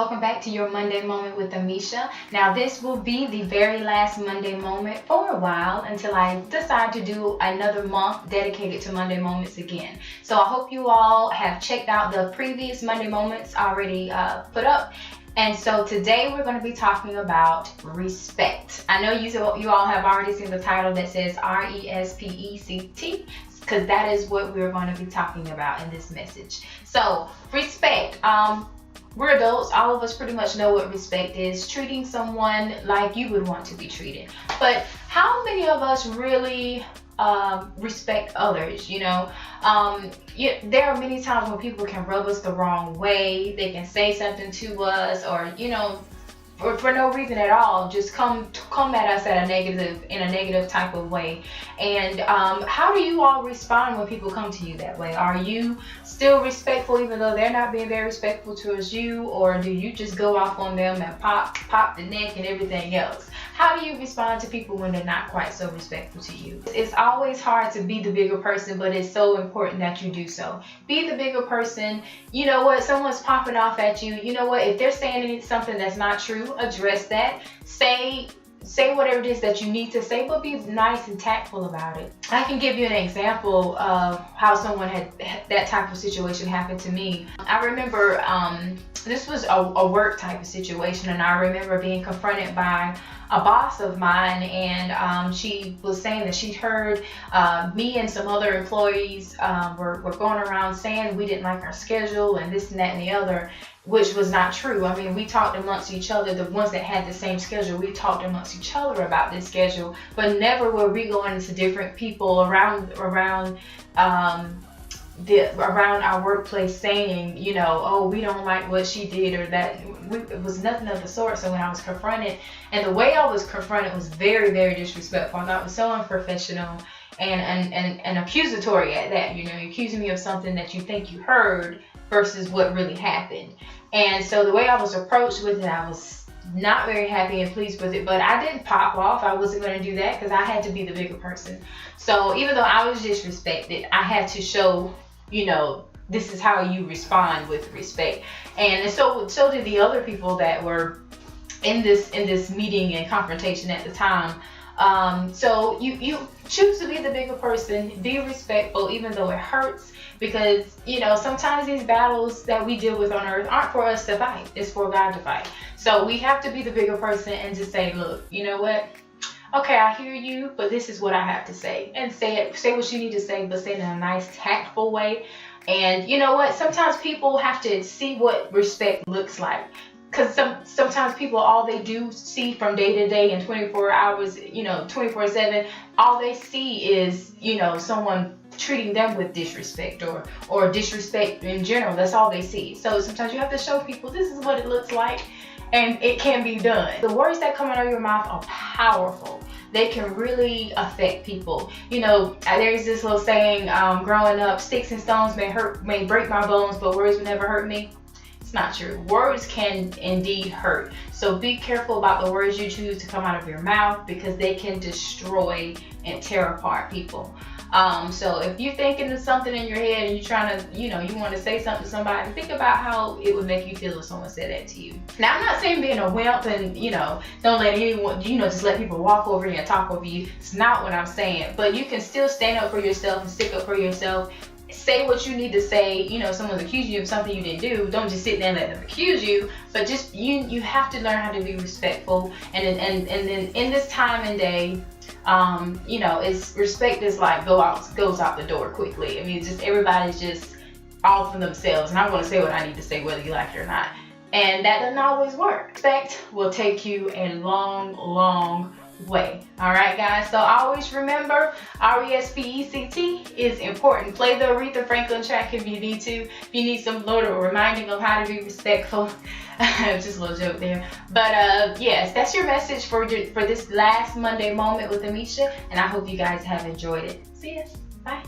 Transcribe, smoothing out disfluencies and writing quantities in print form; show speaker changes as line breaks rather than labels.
welcome back to your Monday Moment with Amisha. Now this will be the very last Monday Moment for a while until I decide to do another month dedicated to Monday Moments again. So I hope you all have checked out the previous Monday Moments already put up. And so today we're going to be talking about respect. I know you all have already seen the title that says RESPECT, because that is what we're going to be talking about in this message. So respect. We're adults. All of us pretty much know what respect is. Treating someone like you would want to be treated. But how many of us really respect others? There are many times when people can rub us the wrong way. They can say something to us, or for no reason at all, just come at us in a negative type of way. And how do you all respond when people come to you that way? Are you still respectful even though they're not being very respectful towards you, or do you just go off on them and pop the neck and everything else? How do you respond to people when they're not quite so respectful to you? It's always hard to be the bigger person, but it's so important that you do so. Be the bigger person. You know what? Someone's popping off at you. You know what? If they're saying something that's not true, address that. Say whatever it is that you need to say, but be nice and tactful about it. I can give you an example of how someone had that type of situation happen to me. I remember this was a work type of situation, and I remember being confronted by a boss of mine, and she was saying that she'd heard me and some other employees were going around saying we didn't like our schedule and this and that and the other, which was not true. I mean, we talked amongst each other, the ones that had the same schedule, we talked amongst each other about this schedule, but never were we going into different people around our workplace saying, oh, we don't like what she did, or that. It was nothing of the sort. So when I was confronted, and the way I was confronted was very, very disrespectful. I thought it was so unprofessional and accusatory at that. You're accusing me of something that you think you heard versus what really happened. And so the way I was approached with it, I was not very happy and pleased with it, but I didn't pop off. I wasn't going to do that because I had to be the bigger person. So even though I was disrespected, I had to show, this is how you respond with respect. And so did the other people that were in this meeting and confrontation at the time. So you choose to be the bigger person, be respectful, even though it hurts, because sometimes these battles that we deal with on earth aren't for us to fight, it's for God to fight. So we have to be the bigger person and just say, look, you know what? Okay, I hear you, but this is what I have to say. And say what you need to say, but say it in a nice, tactful way. And you know what? Sometimes people have to see what respect looks like. Because sometimes people, all they do see from day to day and 24 hours, 24/7, all they see is, someone treating them with disrespect or disrespect in general. That's all they see. So sometimes you have to show people this is what it looks like, and it can be done. The words that come out of your mouth are powerful. They can really affect people. There's this little saying, growing up, sticks and stones may break my bones, but words will never hurt me. It's not true. Words can indeed hurt. So be careful about the words you choose to come out of your mouth, because they can destroy and tear apart people. So if you're thinking of something in your head and you're trying to, you want to say something to somebody, think about how it would make you feel if someone said that to you. Now, I'm not saying being a wimp and, don't let anyone, just let people walk over you and talk over you. It's not what I'm saying. But you can still stand up for yourself and stick up for yourself. Say what you need to say. Someone's accusing you of something you didn't do. Don't just sit there and let them accuse you. But just you have to learn how to be respectful. And then in this time and day, it's respect is like goes out the door quickly. I mean, just everybody's just all for themselves, and I'm going to say what I need to say whether you like it or not. And that doesn't always work. Respect will take you a long, long way. All right, guys. So always remember, RESPECT is important. Play the Aretha Franklin track if you need to. If you need some little reminding of how to be respectful. Just a little joke there. But yes, that's your message for this last Monday Moment with Amisha, and I hope you guys have enjoyed it. See ya. Bye.